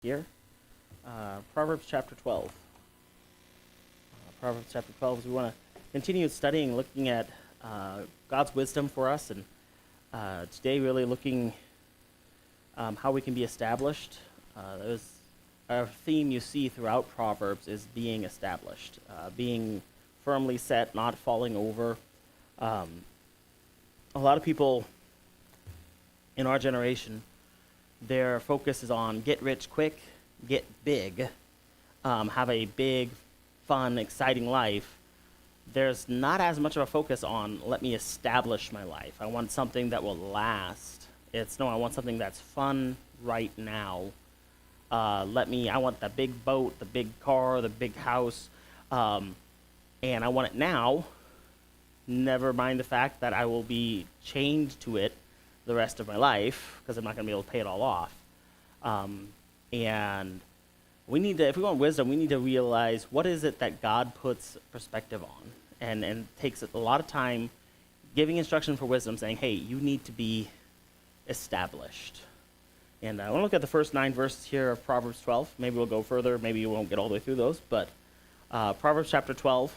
here. Proverbs chapter 12. Proverbs chapter 12, as we want to continue studying, looking at God's wisdom for us, and today really looking how we can be established. Our theme you see throughout Proverbs is being established, being firmly set, not falling over. A lot of people in our generation, their focus is on get rich quick, get big, have a big, fun, exciting life. There's not as much of a focus on let me establish my life. I want something that will last. I want something that's fun right now. I want the big boat, the big car, the big house, and I want it now. Never mind the fact that I will be chained to it the rest of my life because I'm not going to be able to pay it all off. And we need to, if we want wisdom, we need to realize what is it that God puts perspective on, and takes a lot of time giving instruction for wisdom, saying, hey, you need to be established. And I want to look at the first 9 verses here of Proverbs 12. Maybe we'll go further. Maybe you won't get all the way through those. But Proverbs chapter 12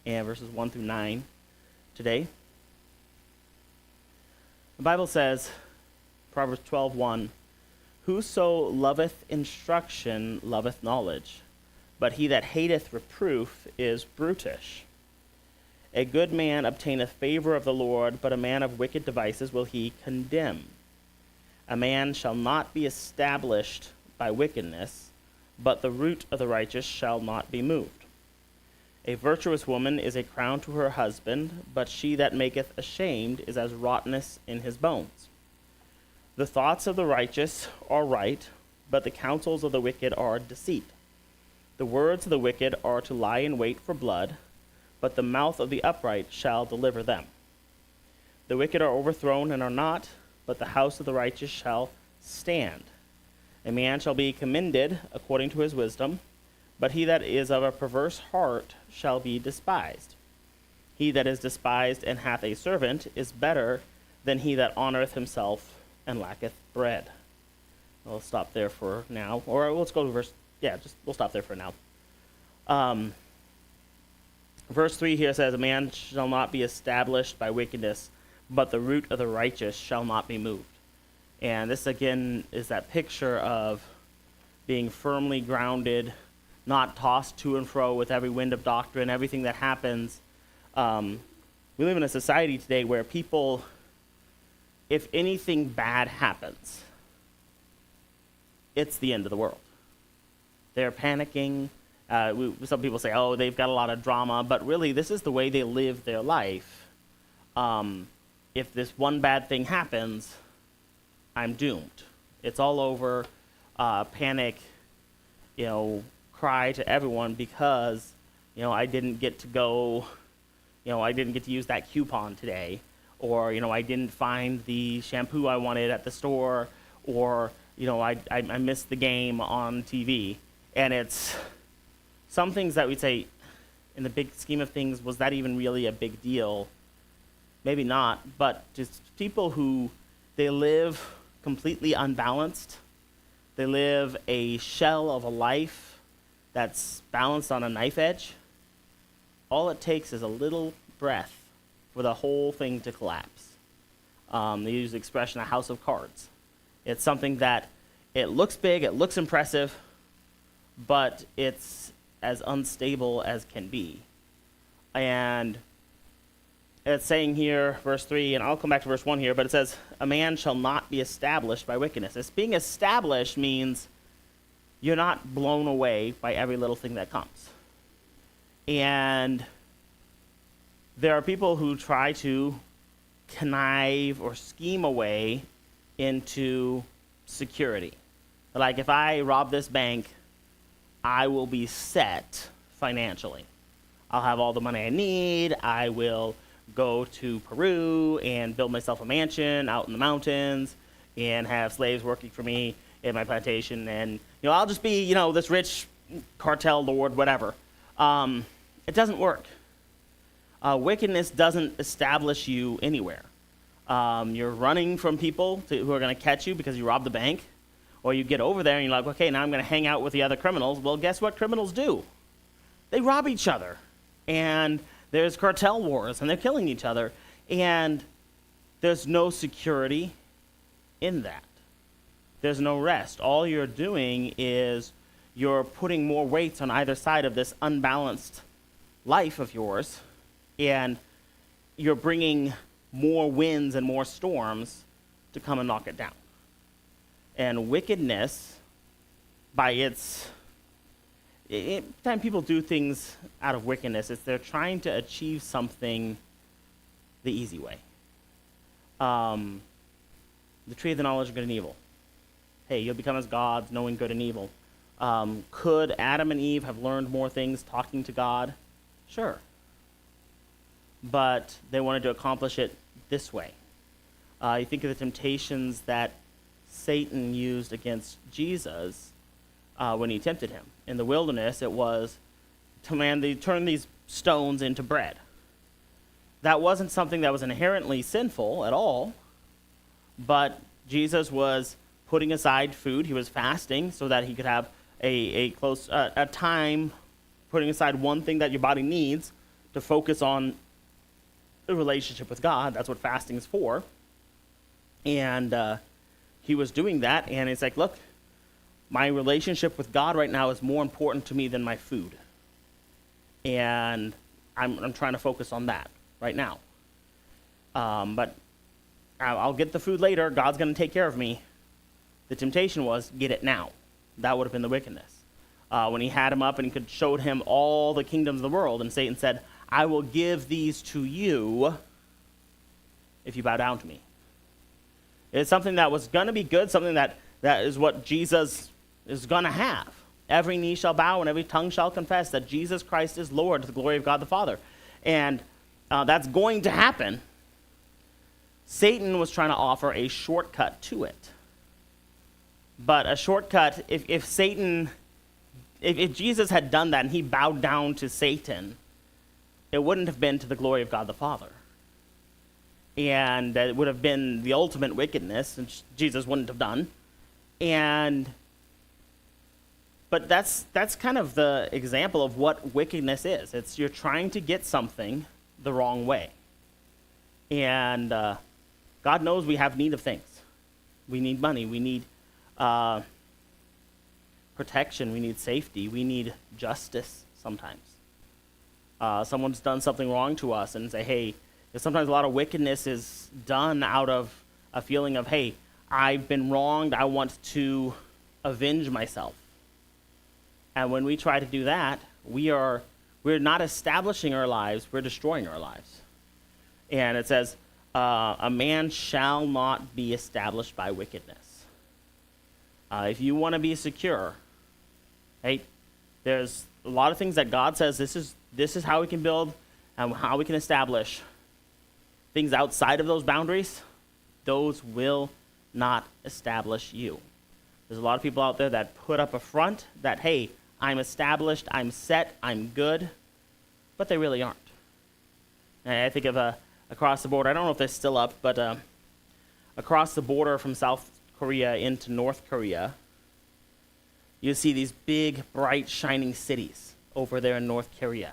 and verses 1 through 9 today. The Bible says, Proverbs 12:1, whoso loveth instruction loveth knowledge, but he that hateth reproof is brutish. A good man obtaineth favor of the Lord, but a man of wicked devices will he condemn. A man shall not be established by wickedness, but the root of the righteous shall not be moved. A virtuous woman is a crown to her husband, but she that maketh ashamed is as rottenness in his bones. The thoughts of the righteous are right, but the counsels of the wicked are deceit. The words of the wicked are to lie in wait for blood, but the mouth of the upright shall deliver them. The wicked are overthrown and are not, but the house of the righteous shall stand. A man shall be commended according to his wisdom, but he that is of a perverse heart shall be despised. He that is despised and hath a servant is better than he that honoreth himself and lacketh bread. We'll stop there for now. Or let's go to we'll stop there for now. Verse 3 here says, a man shall not be established by wickedness, but the root of the righteous shall not be moved. And this again is that picture of being firmly grounded, not tossed to and fro with every wind of doctrine, everything that happens. We live in a society today where people, if anything bad happens, it's the end of the world. They're panicking. Some people say, oh, they've got a lot of drama, but really this is the way they live their life. If this one bad thing happens, I'm doomed. It's all over. Panic, cry to everyone because, I didn't get to go, I didn't get to use that coupon today, or, I didn't find the shampoo I wanted at the store, or, I missed the game on TV. And it's some things that we'd say, in the big scheme of things, was that even really a big deal? Maybe not, but just people who, they live completely unbalanced. They live a shell of a life that's balanced on a knife edge. All it takes is a little breath for the whole thing to collapse. They use the expression, a house of cards. It's something that it looks big, it looks impressive, but it's as unstable as can be. And it's saying here, verse 3, and I'll come back to verse 1 here, but it says, a man shall not be established by wickedness. This being established means you're not blown away by every little thing that comes. And there are people who try to connive or scheme a way into security. Like, if I rob this bank, I will be set financially. I'll have all the money I need. I will go to Peru and build myself a mansion out in the mountains and have slaves working for me in my plantation, and I'll just be this rich cartel lord, whatever. It doesn't work. Wickedness doesn't establish you anywhere. You're running from people who are going to catch you because you robbed the bank, Or you get over there and you're like, okay, now I'm going to hang out with the other criminals. Well, guess what criminals do? They rob each other. And there's cartel wars, and they're killing each other. And there's no security in that. There's no rest. All you're doing is you're putting more weights on either side of this unbalanced life of yours, and you're bringing more winds and more storms to come and knock it down. And wickedness, by time people do things out of wickedness, it's they're trying to achieve something the easy way. The tree of the knowledge of good and evil. Hey, you'll become as gods, knowing good and evil. Could Adam and Eve have learned more things talking to God? Sure. But they wanted to accomplish it this way. You think of the temptations that Satan used against Jesus when he tempted him. In the wilderness, it was, turn these stones into bread. That wasn't something that was inherently sinful at all, but Jesus was putting aside food. He was fasting so that he could have a time, putting aside one thing that your body needs to focus on the relationship with God. That's what fasting is for. And he was doing that, and it's like, look, my relationship with God right now is more important to me than my food. And I'm trying to focus on that right now. But I'll get the food later. God's going to take care of me. The temptation was, get it now. That would have been the wickedness. When he had him up and he showed him all the kingdoms of the world, and Satan said, I will give these to you if you bow down to me. It's something that was going to be good, something that is what Jesus is going to have. Every knee shall bow and every tongue shall confess that Jesus Christ is Lord to the glory of God the Father. And that's going to happen. Satan was trying to offer a shortcut to it. But a shortcut, if Jesus had done that and he bowed down to Satan, it wouldn't have been to the glory of God the Father. And it would have been the ultimate wickedness, which Jesus wouldn't have done. But that's kind of the example of what wickedness is. It's you're trying to get something the wrong way. And God knows we have need of things. We need money. We need protection. We need safety. We need justice sometimes. Someone's done something wrong to us and say, hey, sometimes a lot of wickedness is done out of a feeling of, hey, I've been wronged. I want to avenge myself. And when we try to do that, we're not establishing our lives, we're destroying our lives. And it says, a man shall not be established by wickedness. If you want to be secure, hey, there's a lot of things that God says this is how we can build and how we can establish. Things outside of those boundaries, those will not establish you. There's a lot of people out there that put up a front that, hey, I'm established, I'm set, I'm good, but they really aren't. And I think of across the border, I don't know if they're still up, but across the border from South Korea into North Korea, you see these big, bright, shining cities over there in North Korea.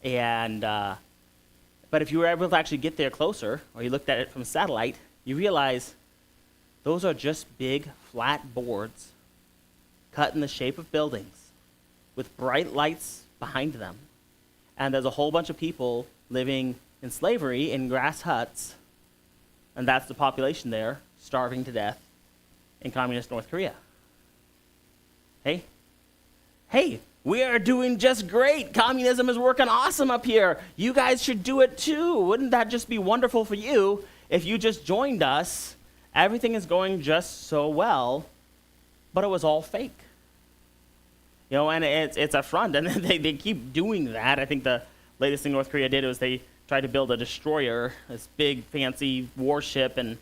And but if you were able to actually get there closer, or you looked at it from satellite, you realize those are just big, flat boards cut in the shape of buildings with bright lights behind them. And there's a whole bunch of people living in slavery in grass huts, and that's the population there, starving to death in communist North Korea. Hey, we are doing just great. Communism is working awesome up here. You guys should do it too. Wouldn't that just be wonderful for you if you just joined us? Everything is going just so well, but it was all fake. You know, and it's a front, and they keep doing that. I think the latest thing North Korea did was they tried to build a destroyer, this big, fancy warship, and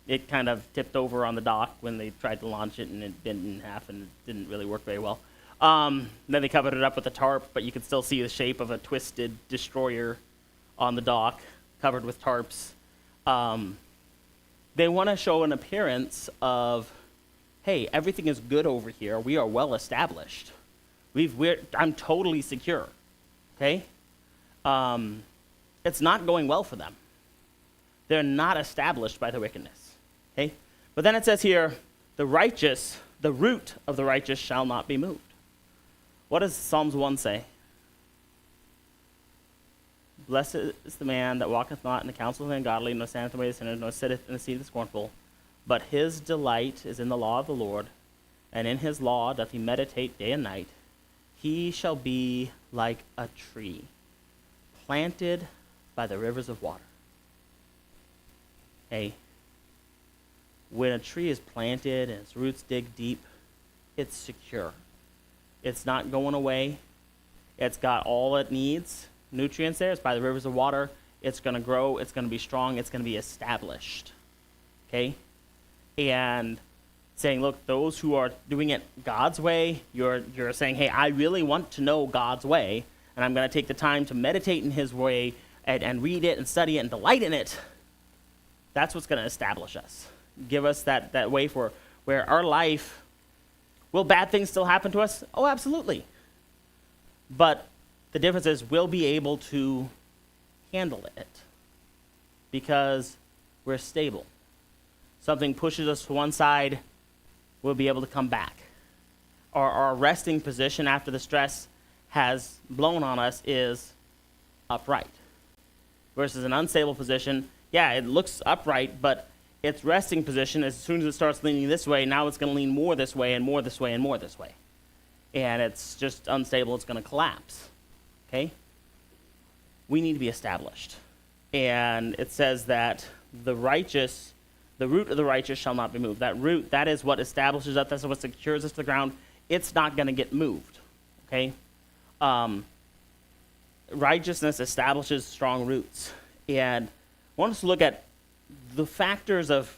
it kind of tipped over on the dock when they tried to launch it, and it bent in half, and it didn't really work very well. Then they covered it up with a tarp, but you could still see the shape of a twisted destroyer on the dock, covered with tarps. They want to show an appearance of hey, everything is good over here. We are well established. I'm totally secure. Okay? It's not going well for them. They're not established by the wickedness. Okay? But then it says here, the root of the righteous shall not be moved. What does Psalms 1 say? Blessed is the man that walketh not in the counsel of the ungodly, nor standeth in the way of sinners, nor sitteth in the seat of the scornful. But his delight is in the law of the Lord, and in his law doth he meditate day and night. He shall be like a tree planted by the rivers of water. Hey, when a tree is planted and its roots dig deep, it's secure. It's not going away. It's got all it needs, nutrients there. It's by the rivers of water. It's going to grow. It's going to be strong. It's going to be established. Okay? And saying, look, those who are doing it God's way, you're saying, hey, I really want to know God's way, and I'm going to take the time to meditate in his way and read it and study it and delight in it. That's what's going to establish us. Give us that way for where our life, will bad things still happen to us? Oh, absolutely. But the difference is we'll be able to handle it because we're stable. Something pushes us to one side, we'll be able to come back. Our resting position after the stress has blown on us is upright. Versus an unstable position, yeah, it looks upright, but its resting position, as soon as it starts leaning this way, now it's going to lean more this way and more this way and more this way. And it's just unstable, it's going to collapse. Okay? We need to be established. And it says that the root of the righteous shall not be moved. That root, that is what establishes us, that's what secures us to the ground. It's not going to get moved. Okay? Righteousness establishes strong roots. And I want us to look at the factors of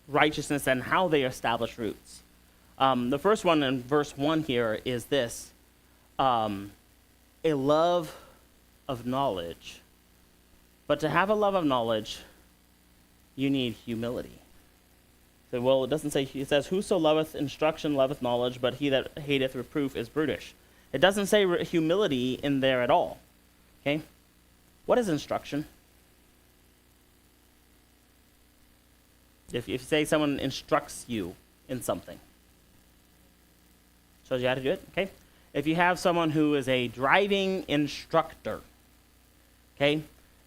righteousness and how they establish roots. The first one in verse 1 here is this. A love of knowledge. But to have a love of knowledge, you need humility. So, well, it doesn't say, it says, whoso loveth instruction loveth knowledge, but he that hateth reproof is brutish. It doesn't say humility in there at all. Okay? What is instruction? If you say someone instructs you in something, shows you how to do it, okay? If you have someone who is a driving instructor, okay,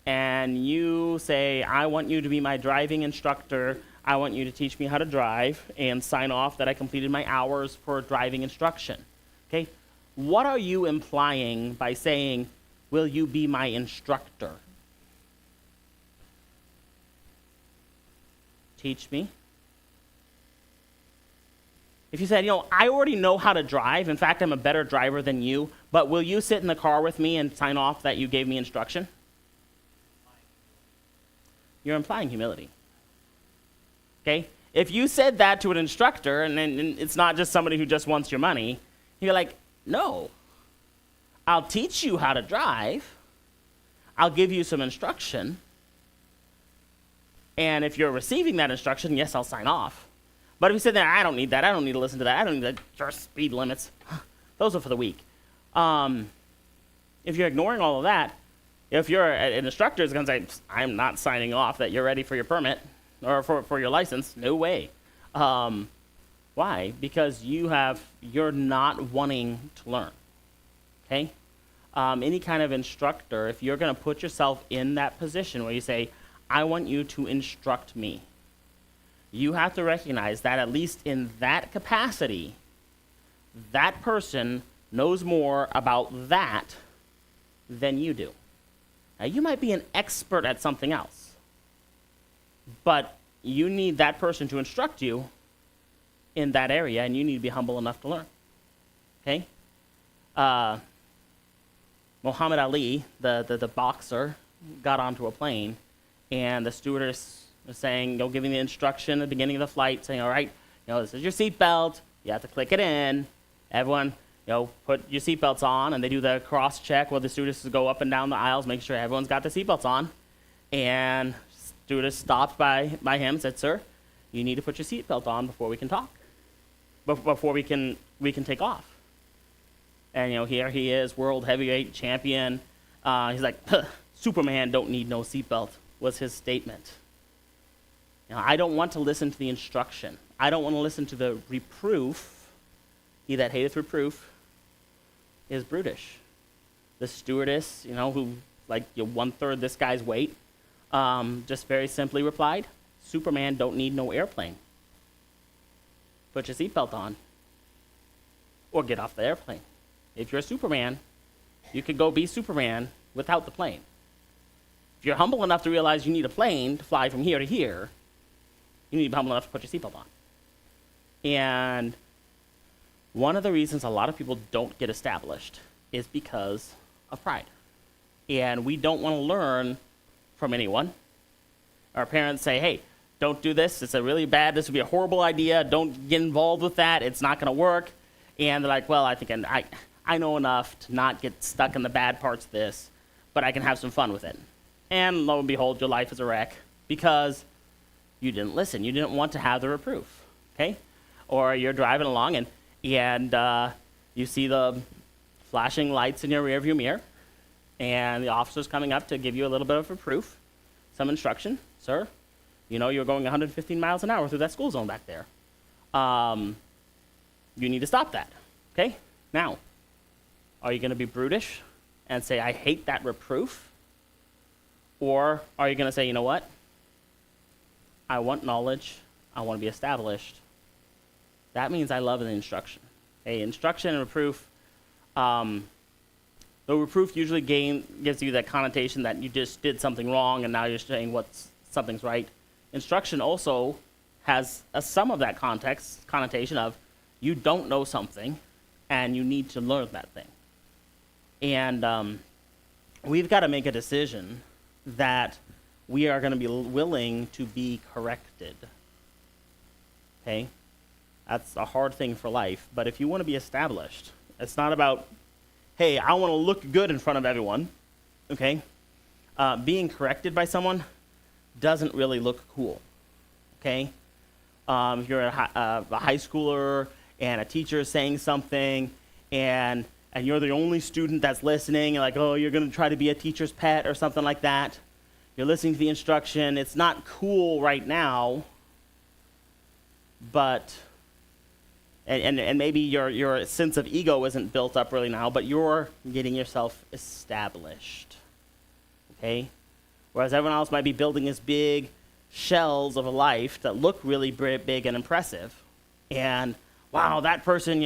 and you say, I want you to be my driving instructor, I want you to teach me how to drive, and sign off that I completed my hours for driving instruction, okay? What are you implying by saying, will you be my instructor? Teach me. If you said, I already know how to drive. In fact, I'm a better driver than you. But will you sit in the car with me and sign off that you gave me instruction? You're implying humility. Okay? If you said that to an instructor, and it's not just somebody who just wants your money, you're like, no. I'll teach you how to drive. I'll give you some instruction. And if you're receiving that instruction, yes, I'll sign off. But if you said that, I don't need that, I don't need to listen to that, I don't need the speed limits, those are for the weak. If you're ignoring all of that, if you're an instructor is going to say, I'm not signing off that you're ready for your permit or for your license, no way. Why? Because you're not wanting to learn, okay? Any kind of instructor, if you're going to put yourself in that position where you say, I want you to instruct me. You have to recognize that at least in that capacity, that person knows more about that than you do. Now, you might be an expert at something else, but you need that person to instruct you in that area, and you need to be humble enough to learn. Okay? Muhammad Ali, the boxer, got onto a plane, and the stewardess was saying, giving the instruction at the beginning of the flight, saying, all right, this is your seatbelt. You have to click it in. Everyone, put your seatbelts on. And they do the cross check where the stewardesses go up and down the aisles, make sure everyone's got their seatbelts on. And stewardess stopped by him and said, sir, you need to put your seatbelt on before we can talk. before we can take off. And here he is, world heavyweight champion. He's like, Superman don't need no seatbelt, was his statement. I don't want to listen to the instruction. I don't want to listen to the reproof. He that hateth reproof is brutish. The stewardess, who like 1/3 this guy's weight, just very simply replied, Superman don't need no airplane. Put your seatbelt on or get off the airplane. If you're a Superman, you could go be Superman without the plane. If you're humble enough to realize you need a plane to fly from here to here, you need to be humble enough to put your seatbelt on. And one of the reasons a lot of people don't get established is because of pride. And we don't want to learn from anyone. Our parents say, hey, don't do this. This would be a horrible idea. Don't get involved with that. It's not going to work. And they're like, well, I think I know enough to not get stuck in the bad parts of this, but I can have some fun with it. And lo and behold, your life is a wreck because you didn't listen. You didn't want to have the reproof, okay? Or you're driving along and you see the flashing lights in your rearview mirror, and the officer's coming up to give you a little bit of reproof, some instruction. Sir, you're going 115 miles an hour through that school zone back there. You need to stop that, okay? Now, are you going to be brutish and say, I hate that reproof? Or are you going to say, you know what? I want knowledge. I want to be established. That means I love the instruction. Instruction and reproof, the reproof usually gives you that connotation that you just did something wrong and now you're saying something's right. Instruction also has some of that connotation of you don't know something and you need to learn that thing. And we've got to make a decision that we are going to be willing to be corrected. Okay? That's a hard thing for life. But if you want to be established, it's not about, hey, I want to look good in front of everyone. Okay? Being corrected by someone doesn't really look cool. Okay? If you're a high schooler and a teacher is saying something and you're the only student that's listening, like, oh, you're going to try to be a teacher's pet or something like that. You're listening to the instruction. It's not cool right now, but, and maybe your sense of ego isn't built up really now, but you're getting yourself established, okay? Whereas everyone else might be building this big shells of a life that look really big and impressive. And, wow, that person,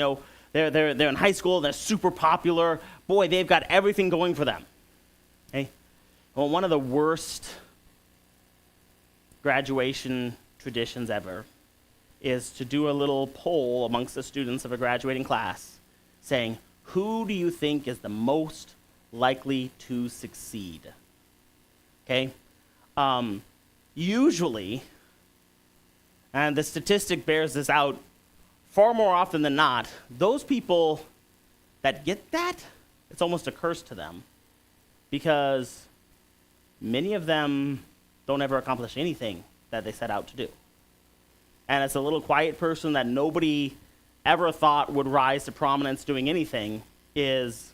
they're in high school, they're super popular. Boy, they've got everything going for them. Okay? Well, one of the worst graduation traditions ever is to do a little poll amongst the students of a graduating class saying, who do you think is the most likely to succeed? Okay? Usually, and the statistic bears this out far more often than not, those people that get that, it's almost a curse to them because many of them don't ever accomplish anything that they set out to do. And it's a little quiet person that nobody ever thought would rise to prominence doing anything is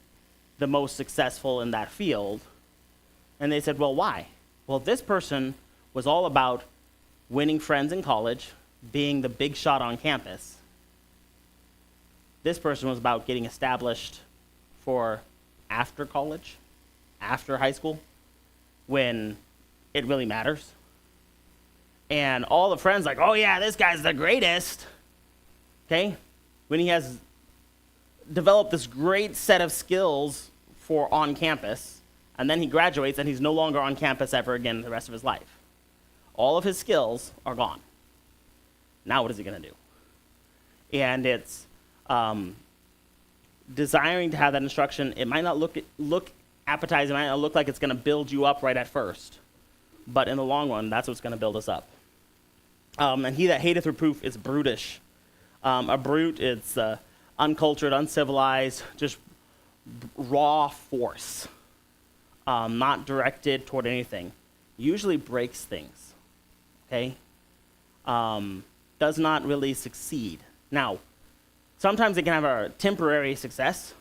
the most successful in that field. And they said, well, why? Well, this person was all about winning friends in college, being the big shot on campus. This person was about getting established for after college, after high school, when it really matters. And all the friends like, oh yeah, this guy's the greatest. Okay? When he has developed this great set of skills for on campus, and then he graduates and he's no longer on campus ever again the rest of his life. All of his skills are gone. Now what is he going to do? And it's desiring to have that instruction. It might not look appetizing. It might not look like it's going to build you up right at first. But in the long run, that's what's going to build us up. And he that hateth reproof is brutish. A brute, it's uncultured, uncivilized, just raw force, not directed toward anything. Usually breaks things, okay? Does not really succeed. Now, Sometimes they can have a temporary success.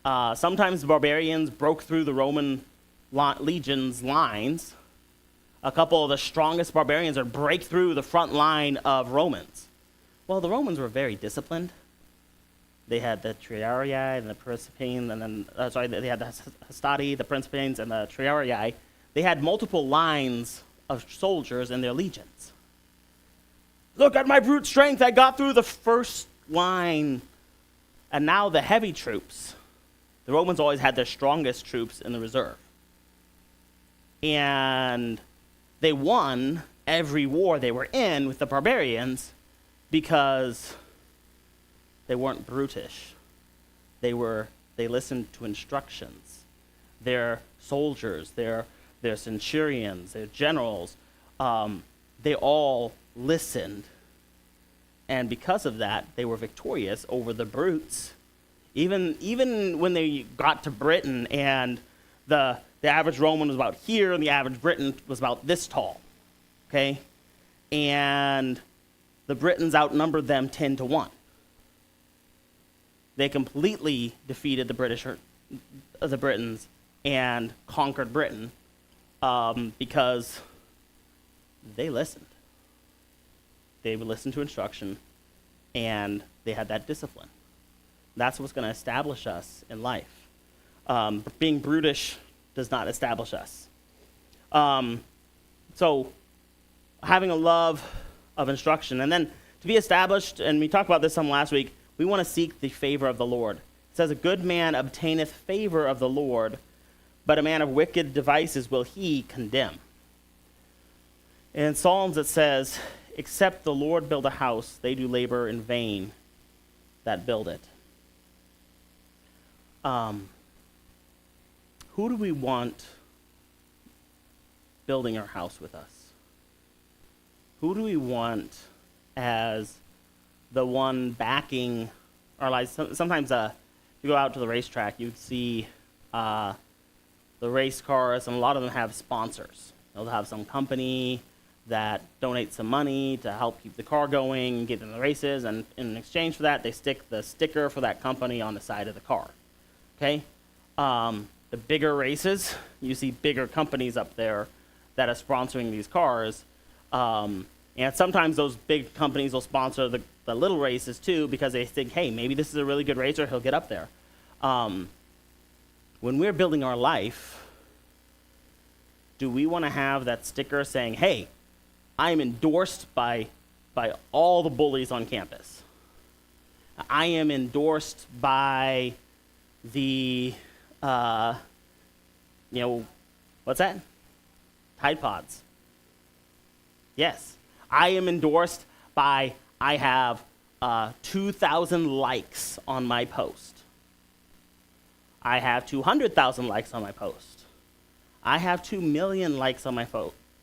Sometimes the barbarians broke through the Roman legion's lines. A couple of the strongest barbarians would break through the front line of Romans. Well, the Romans were very disciplined. They had the Triarii and the Principines, and then, they had the Hastati, the Principines, and the Triarii. They had multiple lines of soldiers in their legions. Look at my brute strength, I got through the first line. And now the heavy troops, the Romans always had their strongest troops in the reserve. And they won every war they were in with the barbarians because they weren't brutish. They listened to instructions. Their soldiers, their centurions, their generals, they all listened. And because of that, they were victorious over the brutes. Even when they got to Britain and the average Roman was about here and the average Briton was about this tall, okay? And the Britons outnumbered them 10-1. They completely defeated the Britons and conquered Britain because they listened. They would listen to instruction, and they had that discipline. That's what's going to establish us in life. Being brutish does not establish us. So having a love of instruction, and then to be established, and we talked about this some last week, we want to seek the favor of the Lord. It says, a good man obtaineth favor of the Lord, but a man of wicked devices will he condemn. In Psalms it says, except the Lord build a house, they do labor in vain that build it. Who do we want building our house with us? Who do we want as the one backing our lives? Sometimes you go out to the racetrack, you'd see the race cars, and a lot of them have sponsors. They'll have some company that donates some money to help keep the car going, get in the races, and in exchange for that, they stick the sticker for that company on the side of the car. Okay? The bigger races, you see bigger companies up there that are sponsoring these cars. And sometimes those big companies will sponsor the little races too, because they think, hey, maybe this is a really good racer, he'll get up there. When we're building our life, do we want to have that sticker saying, hey, I am endorsed by all the bullies on campus. I am endorsed by the, what's that? Tide Pods. Yes. I am endorsed by, I have 2,000 likes on my post. I have 200,000 likes on my post. I have 2 million likes on my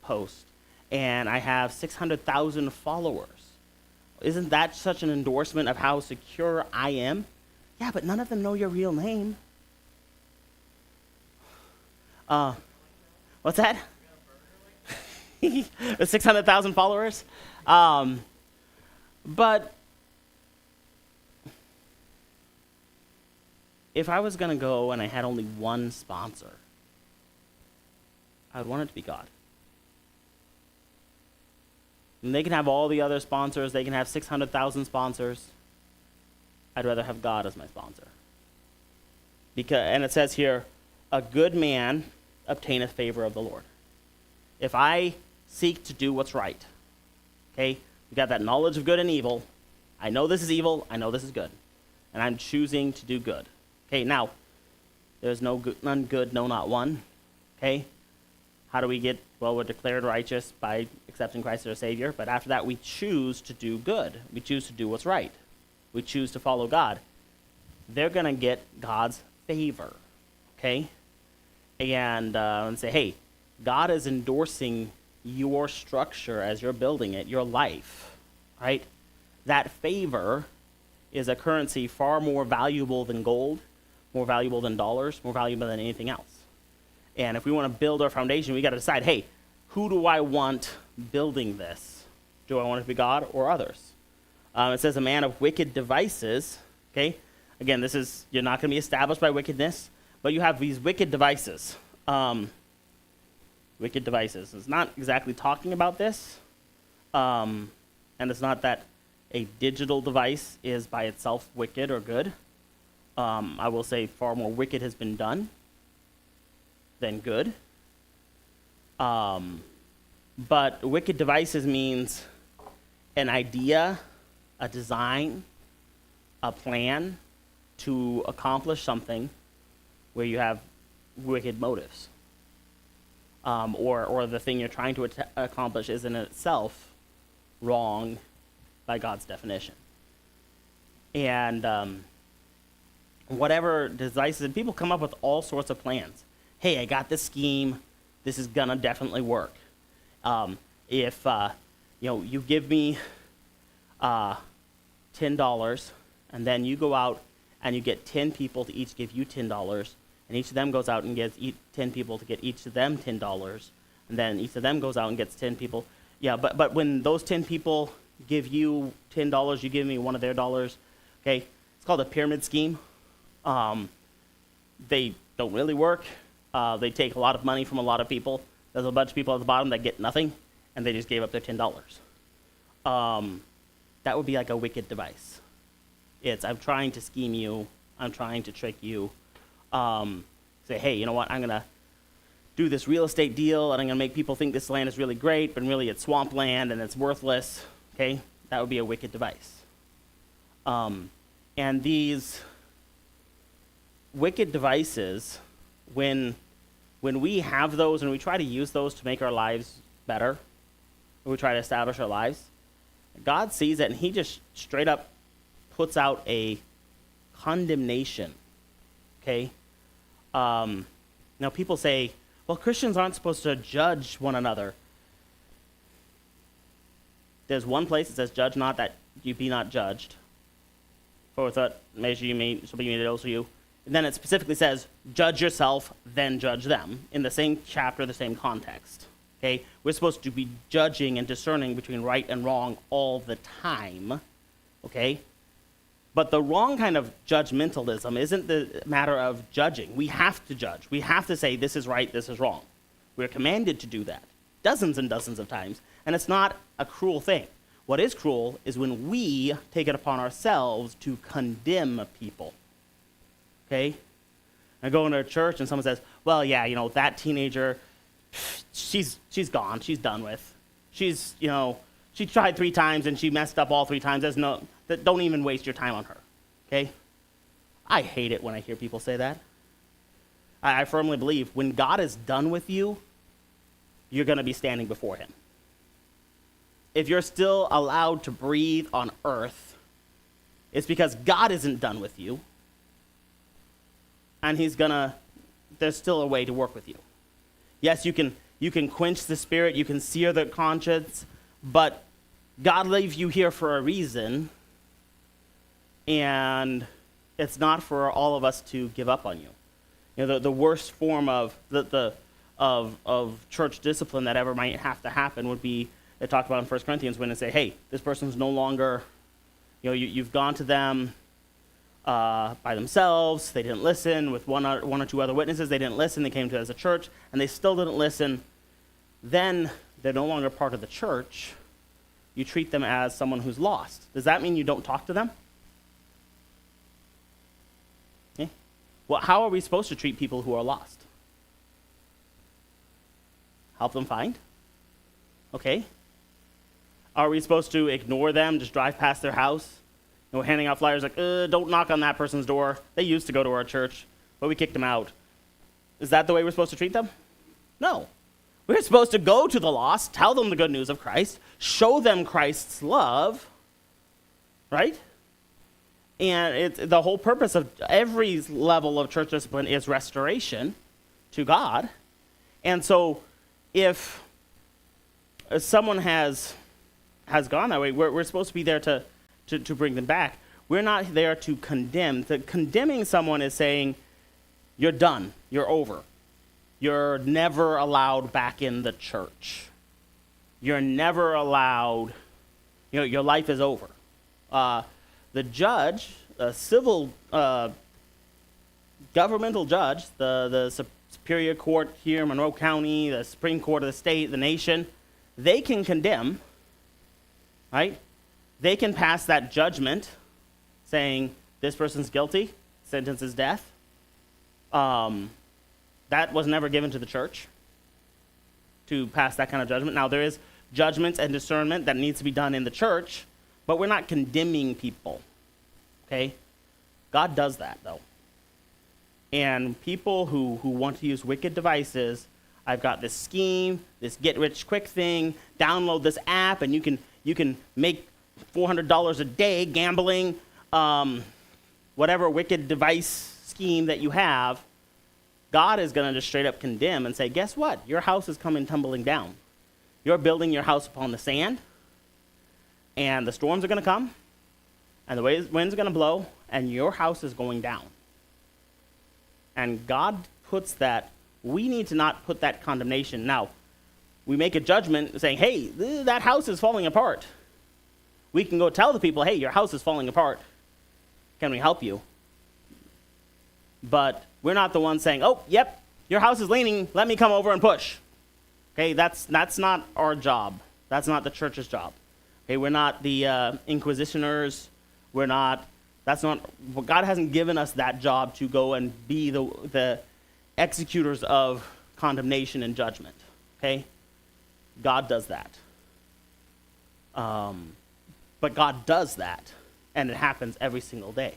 post. And I have 600,000 followers. Isn't that such an endorsement of how secure I am? Yeah, but none of them know your real name. What's that? The 600,000 followers? But if I was going to go and I had only one sponsor, I would want it to be God. And they can have all the other sponsors. They can have 600,000 sponsors. I'd rather have God as my sponsor. And it says here, a good man obtaineth favor of the Lord. If I seek to do what's right, okay, we got that knowledge of good and evil. I know this is evil. I know this is good. And I'm choosing to do good. Okay, now, there's none good, no, not one. Okay? How do we get, well, we're declared righteous by accepting Christ as our Savior, but after that we choose to do good. We choose to do what's right. We choose to follow God. They're going to get God's favor, okay? And say, hey, God is endorsing your structure as you're building it, your life, right? That favor is a currency far more valuable than gold, more valuable than dollars, more valuable than anything else. And if we want to build our foundation, we got to decide, hey, who do I want building this? Do I want it to be God or others? It says a man of wicked devices, okay? Again, you're not going to be established by wickedness, but you have these wicked devices. Wicked devices. It's not exactly talking about this, and it's not that a digital device is by itself wicked or good. I will say far more wicked has been done than good. But wicked devices means an idea, a design, a plan to accomplish something where you have wicked motives. Or the thing you're trying to accomplish is in itself wrong by God's definition. And whatever devices, and people come up with all sorts of plans. Hey, I got this scheme. This is gonna definitely work. If you give me $10, and then you go out and you get 10 people to each give you $10, and each of them goes out and gets 10 people to get each of them $10, and then each of them goes out and gets 10 people. Yeah, but when those 10 people give you $10, you give me one of their dollars. Okay, it's called a pyramid scheme. They don't really work. They take a lot of money from a lot of people. There's a bunch of people at the bottom that get nothing, and they just gave up their $10. That would be like a wicked device. I'm trying to scheme you. I'm trying to trick you. Say, hey, you know what? I'm going to do this real estate deal, and I'm going to make people think this land is really great, but really it's swampland and it's worthless. Okay? That would be a wicked device. And these wicked devices, when we have those and we try to use those to make our lives better, when we try to establish our lives, God sees it and he just straight up puts out a condemnation. Okay? Now people say, well, Christians aren't supposed to judge one another. There's one place that says, judge not that you be not judged. For with what measure you meet, shall be meted also you. And then it specifically says, judge yourself, then judge them, in the same chapter, the same context. Okay? We're supposed to be judging and discerning between right and wrong all the time. Okay? But the wrong kind of judgmentalism isn't the matter of judging. We have to judge. We have to say this is right, this is wrong. We're commanded to do that dozens and dozens of times, and it's not a cruel thing. What is cruel is when we take it upon ourselves to condemn people. Okay? I go into a church and someone says, well, yeah, that teenager, she's gone, she's done with. She's, she tried 3 times and she messed up all 3 times. Don't even waste your time on her. Okay? I hate it when I hear people say that. I firmly believe when God is done with you, you're going to be standing before him. If you're still allowed to breathe on earth, it's because God isn't done with you. And there's still a way to work with you. Yes, you can quench the spirit, you can sear the conscience, but God leaves you here for a reason, and it's not for all of us to give up on you. The worst form of of church discipline that ever might have to happen would be, they talk about in 1 Corinthians when they say, hey, this person's no longer, you've gone to them by themselves, they didn't listen, with one or two other witnesses, they didn't listen, they came to us as a church, and they still didn't listen, then they're no longer part of the church. You treat them as someone who's lost. Does that mean you don't talk to them? Okay. Well, how are we supposed to treat people who are lost? Help them find? Okay. Are we supposed to ignore them, just drive past their house? Handing out flyers like, don't knock on that person's door. They used to go to our church, but we kicked them out. Is that the way we're supposed to treat them? No. We're supposed to go to the lost, tell them the good news of Christ, show them Christ's love, right? And the whole purpose of every level of church discipline is restoration to God. And so if someone has gone that way, we're supposed to be there to bring them back. We're not there to condemn. Condemning someone is saying, you're done, you're over. You're never allowed back in the church. You're never allowed, your life is over. The judge, a civil governmental judge, the Superior Court here in Monroe County, the Supreme Court of the state, the nation, they can condemn, right? They can pass that judgment saying this person's guilty, sentence is death. That was never given to the church to pass that kind of judgment. Now, there is judgment and discernment that needs to be done in the church, but we're not condemning people, okay? God does that, though. And people who want to use wicked devices, I've got this scheme, this get-rich-quick thing, download this app, and you can make $400 a day gambling, whatever wicked device scheme that you have. God is going to just straight up condemn and say, guess what? Your house is coming tumbling down. You're building your house upon the sand, and the storms are going to come, and the winds are going to blow, and your house is going down. And God puts that. We need to not put that condemnation. Now, we make a judgment saying, hey, that house is falling apart. We can go tell the people, hey, your house is falling apart. Can we help you? But we're not the ones saying, oh, yep, your house is leaning, let me come over and push. Okay, that's not our job. That's not the church's job. Okay, we're not the inquisitioners. That's not, God hasn't given us that job to go and be the executors of condemnation and judgment. Okay? God does that. But God does that, and it happens every single day.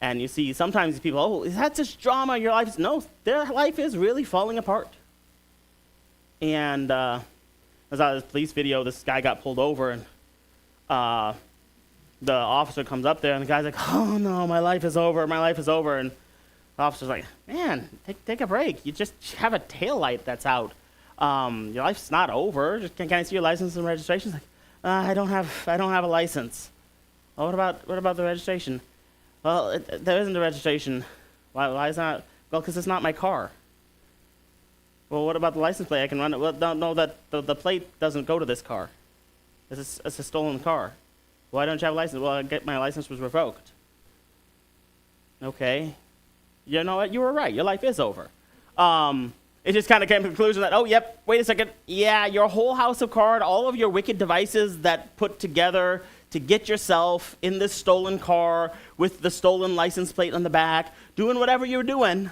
And you see, sometimes people, oh, is that just drama? Your life is, no, their life is really falling apart. And as I saw this police video, this guy got pulled over, and the officer comes up there, and the guy's like, oh no, my life is over, my life is over. And the officer's like, man, take a break. You just have a taillight that's out. Your life's not over. Just, can I see your license and registration? He's like, I don't have a license. Oh, what about the registration? Well, there isn't a registration. Why is that? Well, because it's not my car. Well, what about the license plate? I can run it. Well, no, that the plate doesn't go to this car. It's a stolen car. Why don't you have a license? Well, my license was revoked. Okay. You know what? You were right. Your life is over. It just kind of came to the conclusion that, oh, yep, wait a second. Yeah, your whole house of cards, all of your wicked devices that put together to get yourself in this stolen car with the stolen license plate on the back, doing whatever you were doing,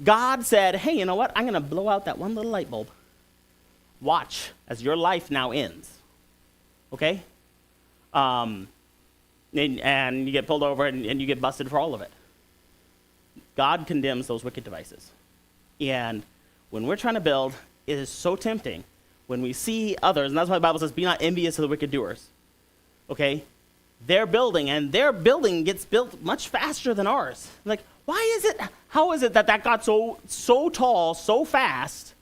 God said, hey, you know what? I'm going to blow out that one little light bulb. Watch as your life now ends. Okay? And you get pulled over and you get busted for all of it. God condemns those wicked devices. And when we're trying to build, it is so tempting when we see others, and that's why the Bible says, be not envious of the wicked doers. Okay? They're building, and their building gets built much faster than ours. Like, how is it that got so tall, so fast,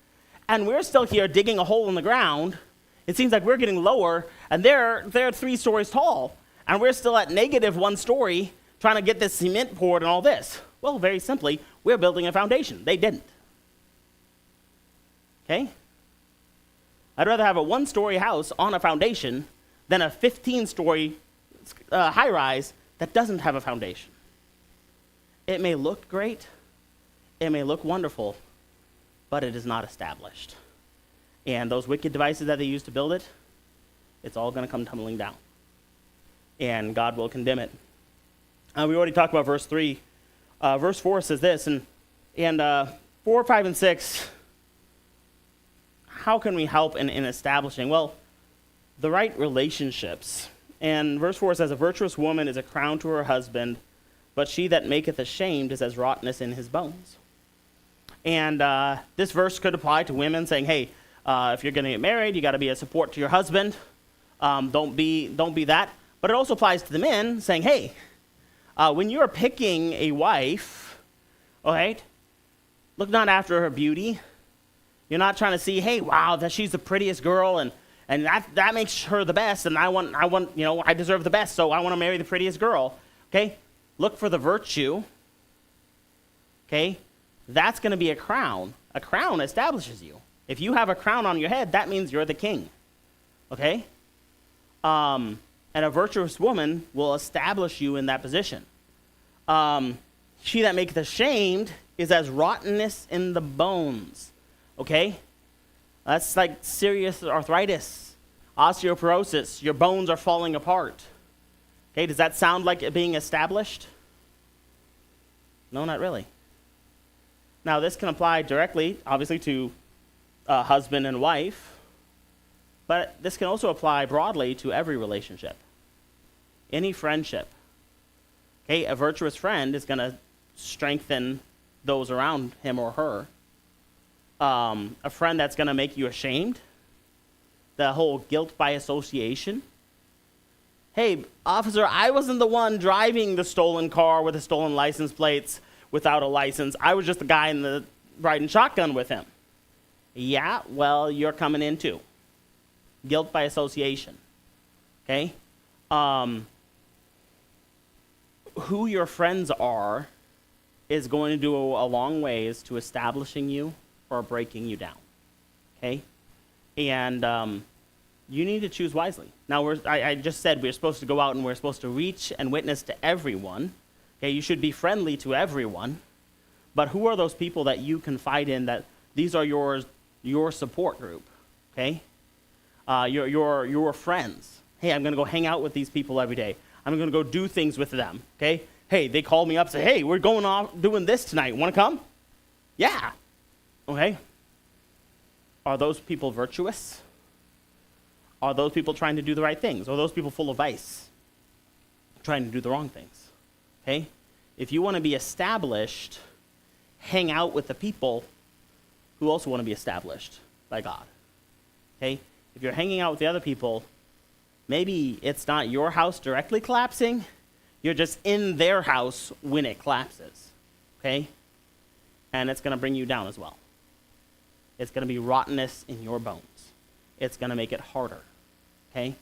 and we're still here digging a hole in the ground? It seems like we're getting lower, and they're 3 stories tall, and we're still at -1 story trying to get this cement poured and all this. Well, very simply, we're building a foundation. They didn't. Okay? I'd rather have a 1-story house on a foundation than a 15-story high-rise that doesn't have a foundation. It may look great, it may look wonderful, but it is not established. And those wicked devices that they use to build it, it's all going to come tumbling down. And God will condemn it. We already talked about verse 3. Verse 4 says this, and 4, 5, and 6, how can we help in establishing? Well, the right relationships. And verse 4 says, a virtuous woman is a crown to her husband, but she that maketh ashamed is as rottenness in his bones. And this verse could apply to women saying, hey, if you're going to get married, you got to be a support to your husband. Don't be that. But it also applies to the men saying, hey, when you're picking a wife, all right, look not after her beauty. You're not trying to see, hey, wow, that she's the prettiest girl, and that makes her the best, and I want, I deserve the best, so I want to marry the prettiest girl. Okay? Look for the virtue. Okay? That's going to be a crown. A crown establishes you. If you have a crown on your head, that means you're the king. Okay? And a virtuous woman will establish you in that position. She that maketh ashamed is as rottenness in the bones. Okay? That's like serious arthritis, osteoporosis. Your bones are falling apart. Okay, does that sound like it being established? No, not really. Now, this can apply directly, obviously, to husband and wife, but this can also apply broadly to every relationship, any friendship. Okay, a virtuous friend is going to strengthen those around him or her. A friend that's going to make you ashamed, the whole guilt by association. Hey, officer, I wasn't the one driving the stolen car with the stolen license plates without a license. I was just the guy in the riding shotgun with him. Yeah, well, you're coming in too. Guilt by association. Okay? Who your friends are is going to do a long ways to establishing you or breaking you down. Okay? And you need to choose wisely. Now, I just said we're supposed to go out and we're supposed to reach and witness to everyone. Okay, you should be friendly to everyone. But who are those people that you confide in that these are your support group? Okay? Your friends. Hey, I'm going to go hang out with these people every day. I'm going to go do things with them. Okay? Hey, they called me up and say, hey, we're going off doing this tonight. Want to come? Yeah. Okay? Are those people virtuous? Are those people trying to do the right things? Are those people full of vice, trying to do the wrong things? Okay? If you want to be established, hang out with the people who also want to be established by God. Okay? If you're hanging out with the other people, maybe it's not your house directly collapsing. You're just in their house when it collapses. Okay? And it's going to bring you down as well. It's going to be rottenness in your bones. It's going to make it harder. Okay?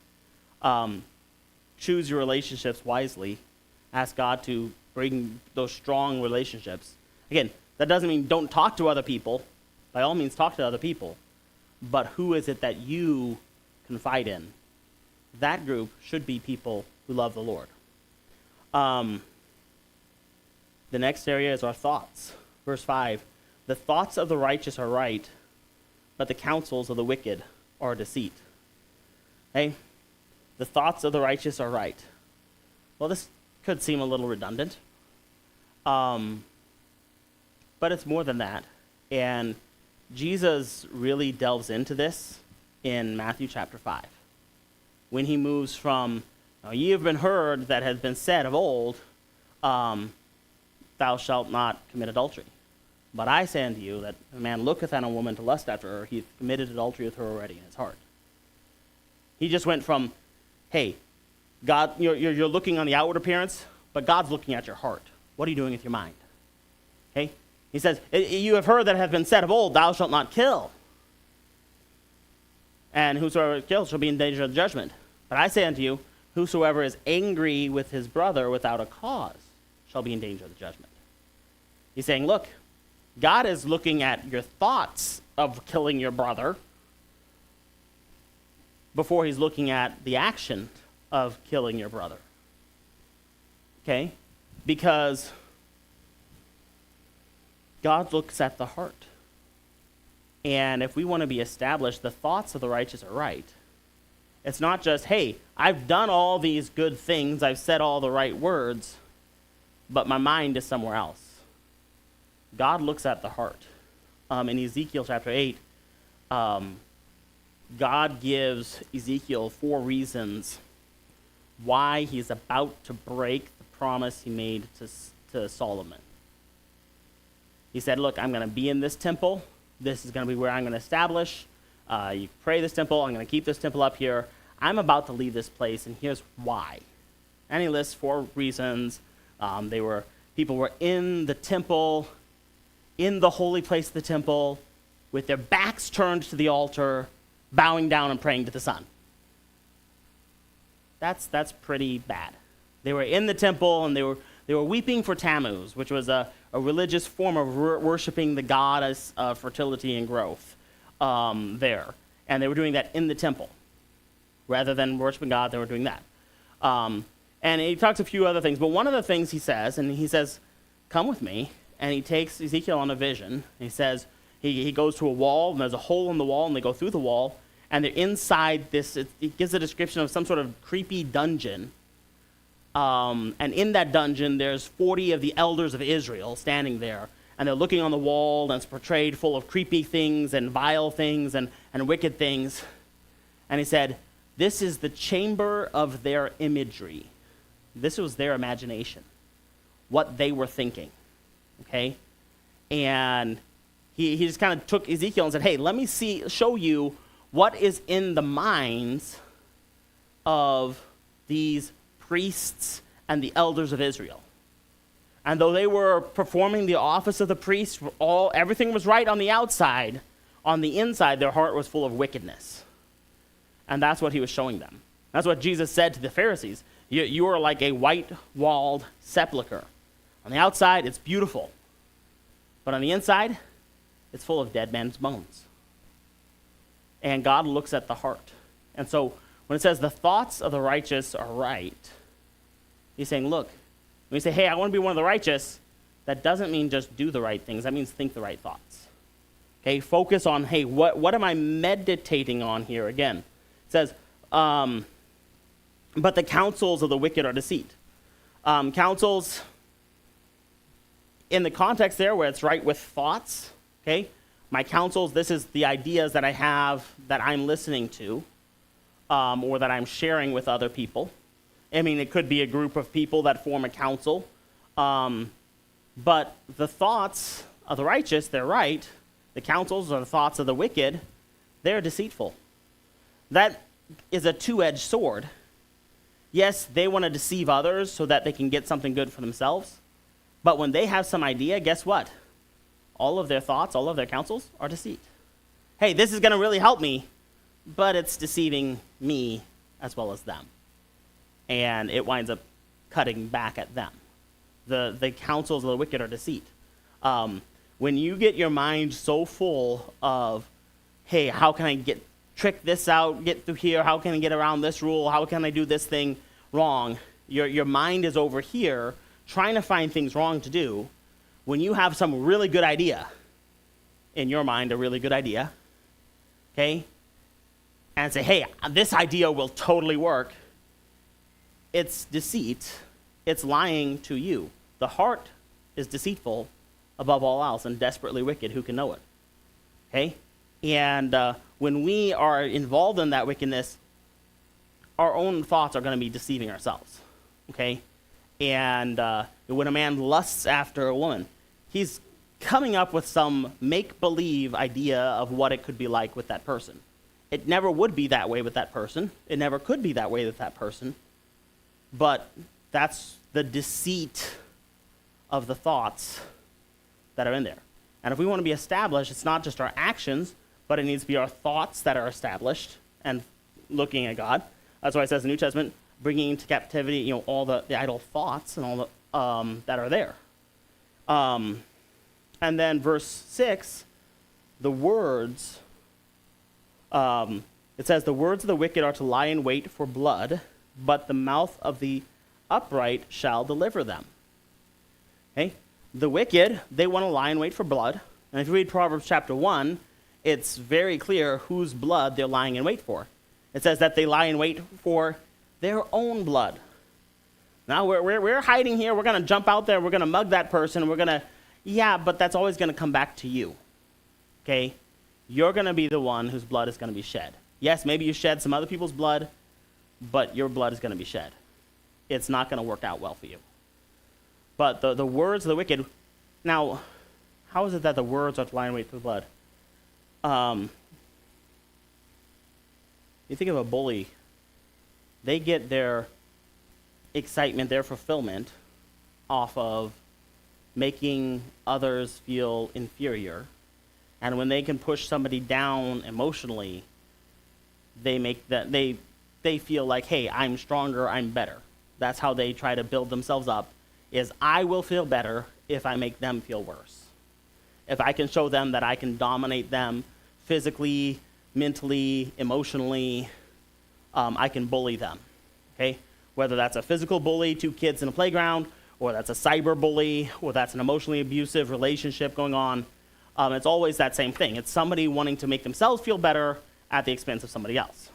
Choose your relationships wisely. Ask God to bring those strong relationships. Again, that doesn't mean don't talk to other people. By all means, talk to other people. But who is it that you confide in? That group should be people who love the Lord. The next area is our thoughts. Verse 5, the thoughts of the righteous are right, but the counsels of the wicked are deceit. Okay? The thoughts of the righteous are right. Well, this could seem a little redundant. But it's more than that. And Jesus really delves into this in Matthew chapter 5. When he moves from, ye have been heard that has been said of old, thou shalt not commit adultery. But I say unto you that if a man looketh on a woman to lust after her, he hath committed adultery with her already in his heart. He just went from, hey, God, you're looking on the outward appearance, but God's looking at your heart. What are you doing with your mind? Okay? He says, you have heard that it hath been said of old, thou shalt not kill. And whosoever kills shall be in danger of judgment. But I say unto you, whosoever is angry with his brother without a cause shall be in danger of the judgment. He's saying, look, God is looking at your thoughts of killing your brother before he's looking at the action of killing your brother. Okay? Because God looks at the heart. And if we want to be established, the thoughts of the righteous are right. It's not just, hey, I've done all these good things, I've said all the right words, but my mind is somewhere else. God looks at the heart. In Ezekiel chapter 8, God gives Ezekiel 4 reasons why he's about to break the promise he made to Solomon. He said, look, I'm going to be in this temple. This is going to be where I'm going to establish. You pray this temple. I'm going to keep this temple up here. I'm about to leave this place, and here's why. And he lists 4 reasons. People were in the temple, in the holy place of the temple, with their backs turned to the altar, bowing down and praying to the sun. That's pretty bad. They were in the temple, and they were weeping for Tammuz, which was a religious form of worshiping the goddess of fertility and growth there. And they were doing that in the temple. Rather than worshiping God, they were doing that. And he talks a few other things, but one of the things he says, come with me, and he takes Ezekiel on a vision. He says, he goes to a wall, and there's a hole in the wall, and they go through the wall, and they're inside this, it gives a description of some sort of creepy dungeon. And in that dungeon, there's 40 of the elders of Israel standing there, and they're looking on the wall, and it's portrayed full of creepy things and vile things and wicked things. And he said, this is the chamber of their imagery. This was their imagination, what they were thinking, okay? And he just kind of took Ezekiel and said, hey, let me show you what is in the minds of these priests and the elders of Israel. And though they were performing the office of the priest, everything was right on the outside, on the inside, their heart was full of wickedness. And that's what he was showing them. That's what Jesus said to the Pharisees. You are like a white-walled sepulcher. On the outside, it's beautiful. But on the inside, it's full of dead men's bones. And God looks at the heart. And so when it says the thoughts of the righteous are right, he's saying, look, when you say, hey, I want to be one of the righteous, that doesn't mean just do the right things. That means think the right thoughts. Okay, focus on, hey, what am I meditating on here? Again, it says, but the counsels of the wicked are deceit. Counsels, in the context there where it's right with thoughts, okay? My counsels, this is the ideas that I have that I'm listening to, or that I'm sharing with other people. I mean, it could be a group of people that form a council. But the thoughts of the righteous, they're right. The counsels or the thoughts of the wicked, they're deceitful. That is a two-edged sword. Yes, they want to deceive others so that they can get something good for themselves. But when they have some idea, guess what? All of their thoughts, all of their counsels are deceit. Hey, this is going to really help me, but it's deceiving me as well as them. And it winds up cutting back at them. The counsels of the wicked are deceit. When you get your mind so full of, hey, how can I trick this out, get through here, how can I get around this rule, how can I do this thing wrong, your mind is over here trying to find things wrong to do, when you have some really good idea, in your mind, a really good idea, okay, and say, hey, this idea will totally work, it's deceit, it's lying to you. The heart is deceitful above all else and desperately wicked. Who can know it? Okay? And when we are involved in that wickedness, our own thoughts are going to be deceiving ourselves. Okay? And when a man lusts after a woman, he's coming up with some make-believe idea of what it could be like with that person. It never would be that way with that person. It never could be that way with that person. But that's the deceit of the thoughts that are in there. And if we want to be established, it's not just our actions, but it needs to be our thoughts that are established and looking at God. That's why it says in the New Testament, bringing into captivity, all the idle thoughts and all the that are there. And then verse 6, the words, it says, the words of the wicked are to lie in wait for blood, but the mouth of the upright shall deliver them. Okay? The wicked, they want to lie in wait for blood. And if you read Proverbs chapter 1, it's very clear whose blood they're lying in wait for. It says that they lie in wait for their own blood. Now, we're hiding here. We're going to jump out there. We're going to mug that person. We're going to, but that's always going to come back to you. Okay? You're going to be the one whose blood is going to be shed. Yes, maybe you shed some other people's blood, but your blood is going to be shed. It's not going to work out well for you. But the words of the wicked, now, how is it that the words are to lie in wait for blood? You think of a bully, they get their excitement, their fulfillment off of making others feel inferior. And when they can push somebody down emotionally, they feel like, hey, I'm stronger, I'm better. That's how they try to build themselves up, is I will feel better if I make them feel worse. If I can show them that I can dominate them physically, mentally, emotionally, I can bully them. Okay? whether that's a physical bully, two kids in a playground, or that's a cyber bully, or that's an emotionally abusive relationship going on. It's always that same thing. It's somebody wanting to make themselves feel better at the expense of somebody else.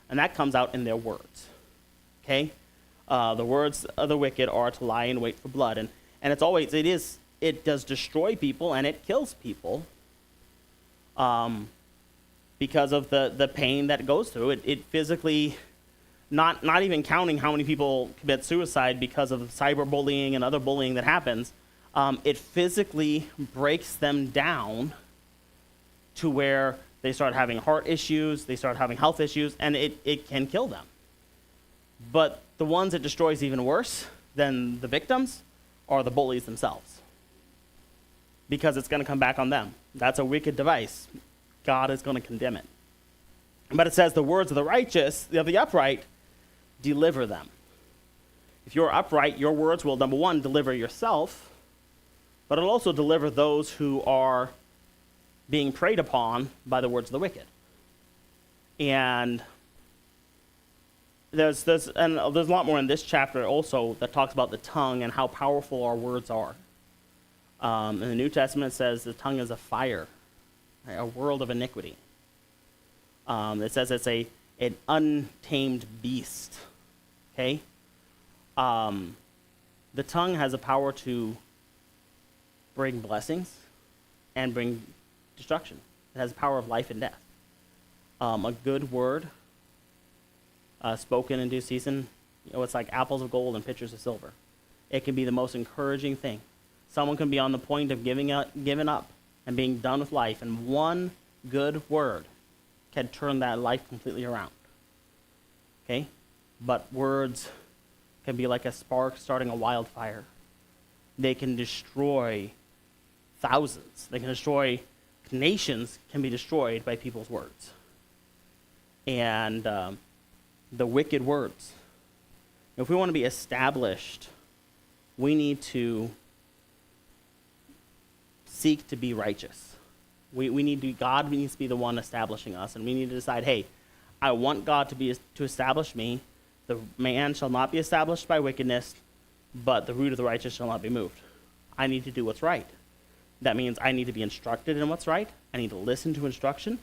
And that comes out in their words. Okay? The words of the wicked are to lie in wait for blood. And it does destroy people and it kills people because of the pain that it goes through. It physically, not even counting how many people commit suicide because of cyberbullying and other bullying that happens, it physically breaks them down to where they start having heart issues, they start having health issues, and it can kill them. But the ones it destroys even worse than the victims are the bullies themselves, because it's going to come back on them. That's a wicked device. God is going to condemn it. But it says the words of the righteous, of the upright, deliver them. If you're upright, your words will, number one, deliver yourself, but it'll also deliver those who are being preyed upon by the words of the wicked. And there's a lot more in this chapter also that talks about the tongue and how powerful our words are. In the New Testament, it says the tongue is a fire, a world of iniquity. It says it's an untamed beast. Okay? The tongue has a power to bring blessings and bring destruction. It has the power of life and death. A good word spoken in due season, it's like apples of gold and pitchers of silver. It can be the most encouraging thing. Someone can be on the point of giving up and being done with life, and one good word can turn that life completely around. Okay? But words can be like a spark starting a wildfire. They can destroy thousands. They can destroy nations, can be destroyed by people's words. And the wicked words. If we want to be established, we need to seek to be righteous. God needs to be the one establishing us, and we need to decide, hey, I want God to establish me. The man shall not be established by wickedness, but the root of the righteous shall not be moved. I need to do what's right. That means I need to be instructed in what's right. I need to listen to instruction.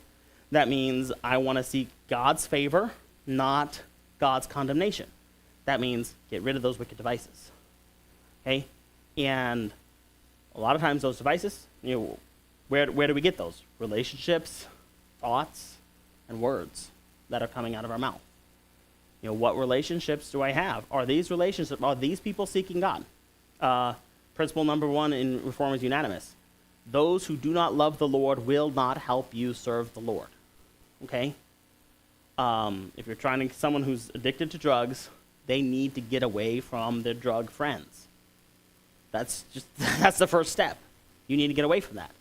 That means I want to seek God's favor, not God's condemnation. That means get rid of those wicked devices. Okay? And a lot of times those devices, where do we get those? Relationships, thoughts, and words that are coming out of our mouth. What relationships do I have? Are these people seeking God? Principle number 1 in Reform is unanimous. Those who do not love the Lord will not help you serve the Lord. Okay? If you're trying to get someone who's addicted to drugs, they need to get away from their drug friends. That's the first step. You need to get away from that.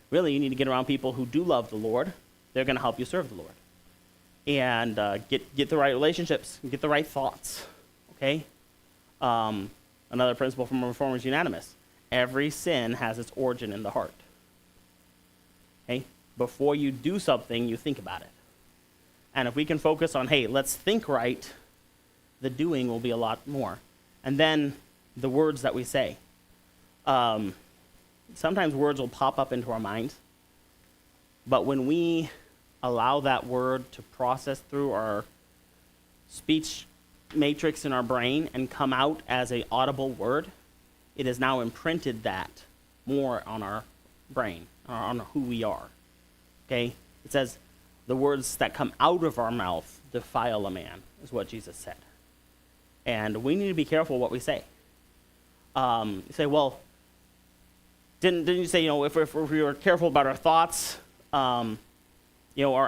Really, you need to get around people who do love the Lord. They're going to help you serve the Lord. And get the right relationships, get the right thoughts. Okay? Another principle from Reformers unanimous. Every sin has its origin in the heart. Okay? Before you do something, you think about it. And if we can focus on, hey, let's think right, the doing will be a lot more. And then the words that we say. Sometimes words will pop up into our minds, but when we allow that word to process through our speech matrix in our brain and come out as an audible word, it has now imprinted that more on our brain, on who we are. Okay? It says, the words that come out of our mouth defile a man, is what Jesus said. And we need to be careful what we say. You say, well, didn't you say, if we were careful about our thoughts, our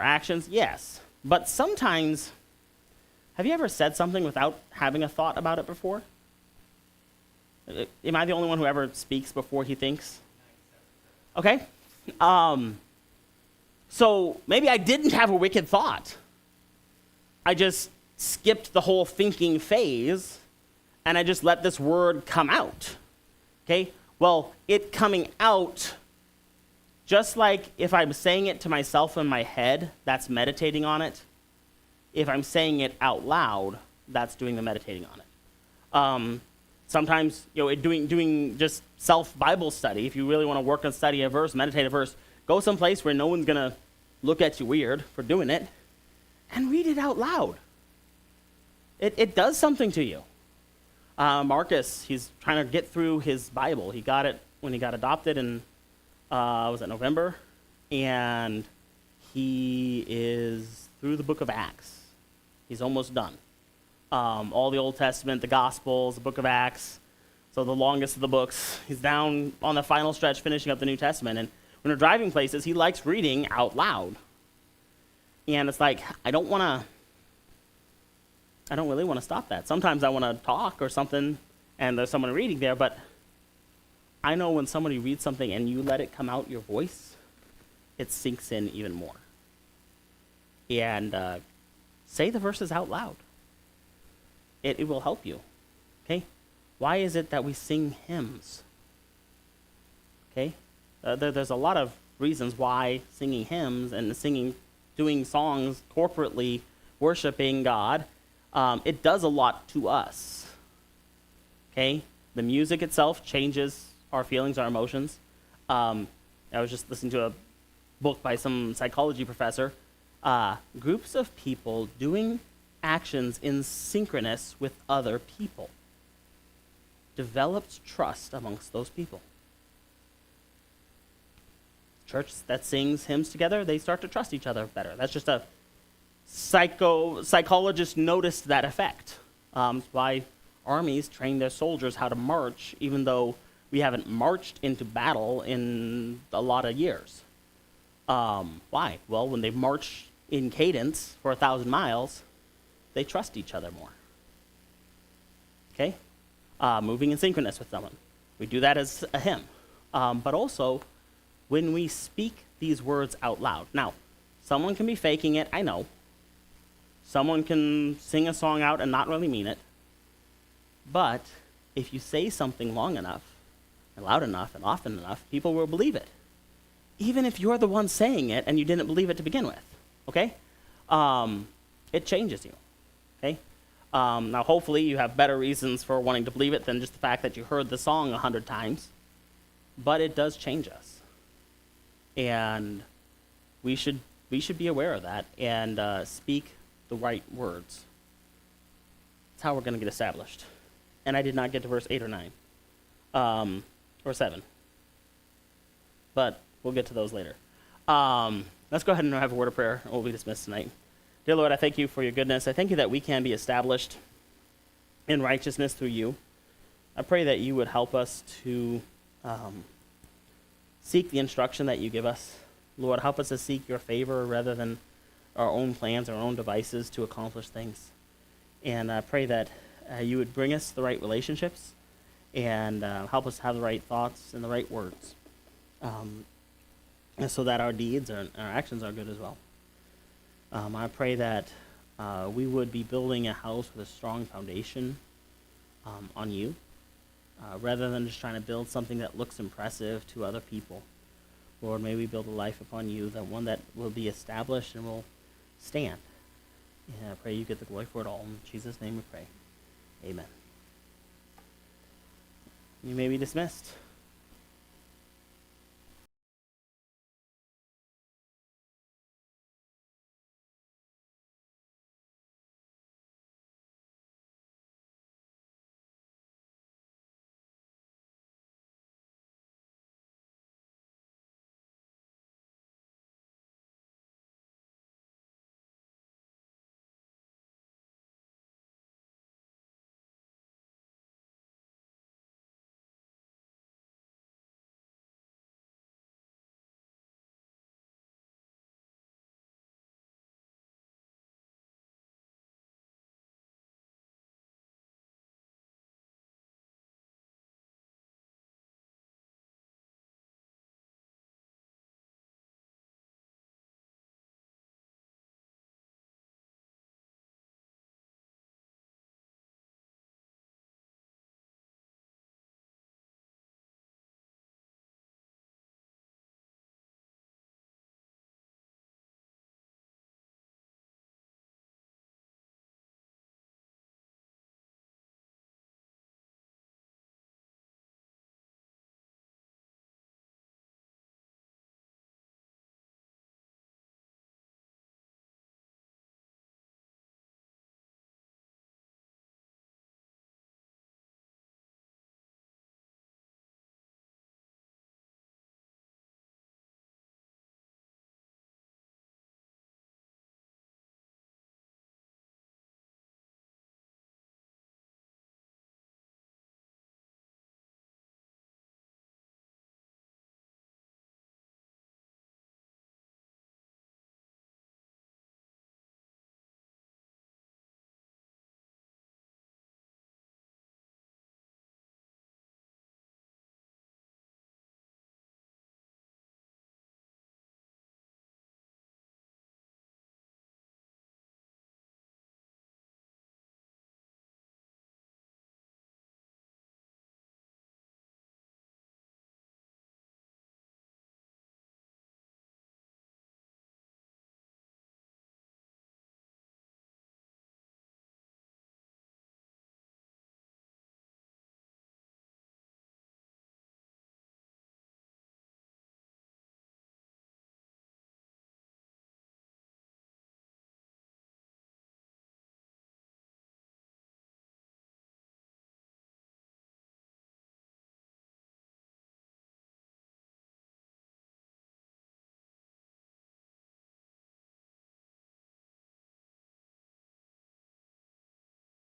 actions? Yes. But sometimes, have you ever said something without having a thought about it before? Am I the only one who ever speaks before he thinks? Okay. So maybe I didn't have a wicked thought. I just skipped the whole thinking phase, and I just let this word come out. Okay? Well, it coming out, just like if I'm saying it to myself in my head, that's meditating on it. If I'm saying it out loud, that's doing the meditating on it. Sometimes, doing just self-Bible study, if you really want to work on study a verse, meditate a verse, go someplace where no one's going to look at you weird for doing it, and read it out loud. It does something to you. Marcus, he's trying to get through his Bible. He got it when he got adopted in, was it November? And he is through the book of Acts. He's almost done. All the Old Testament, the Gospels, the book of Acts, so the longest of the books. He's down on the final stretch finishing up the New Testament. And when we're driving places, he likes reading out loud. And it's like, I don't really want to stop that. Sometimes I want to talk or something, and there's someone reading there, but I know when somebody reads something and you let it come out your voice, it sinks in even more. And say the verses out loud. It will help you, okay? Why is it that we sing hymns? Okay? There's a lot of reasons why singing hymns and doing songs corporately, worshiping God, it does a lot to us, okay? The music itself changes our feelings, our emotions. I was just listening to a book by some psychology professor. Groups of people doing actions in synchronous with other people develops trust amongst those people. Church that sings hymns together, they start to trust each other better. That's just a psychologist noticed that effect. Why armies train their soldiers how to march, even though we haven't marched into battle in a lot of years. Why? Well, when they march in cadence for 1,000 miles, they trust each other more. Okay? Moving in synchronous with someone. We do that as a hymn. But also, when we speak these words out loud. Now, someone can be faking it, I know. Someone can sing a song out and not really mean it. But if you say something long enough, and loud enough, and often enough, people will believe it. Even if you're the one saying it and you didn't believe it to begin with. Okay? It changes you. Okay? Now, hopefully, you have better reasons for wanting to believe it than just the fact that you heard the song 100 times. But it does change us. And we should be aware of that and speak the right words. That's how we're going to get established. And I did not get to verse 8 or 9. Or 7. But we'll get to those later. Let's go ahead and have a word of prayer, and we'll be dismissed tonight. Dear Lord, I thank you for your goodness. I thank you that we can be established in righteousness through you. I pray that you would help us to seek the instruction that you give us. Lord, help us to seek your favor rather than our own plans, our own devices to accomplish things. And I pray that you would bring us the right relationships and help us have the right thoughts and the right words so that our deeds and our actions are good as well. I pray that we would be building a house with a strong foundation on you, rather than just trying to build something that looks impressive to other people. Lord, may we build a life upon you, that one that will be established and will stand. And I pray you get the glory for it all. In Jesus' name we pray. Amen. You may be dismissed.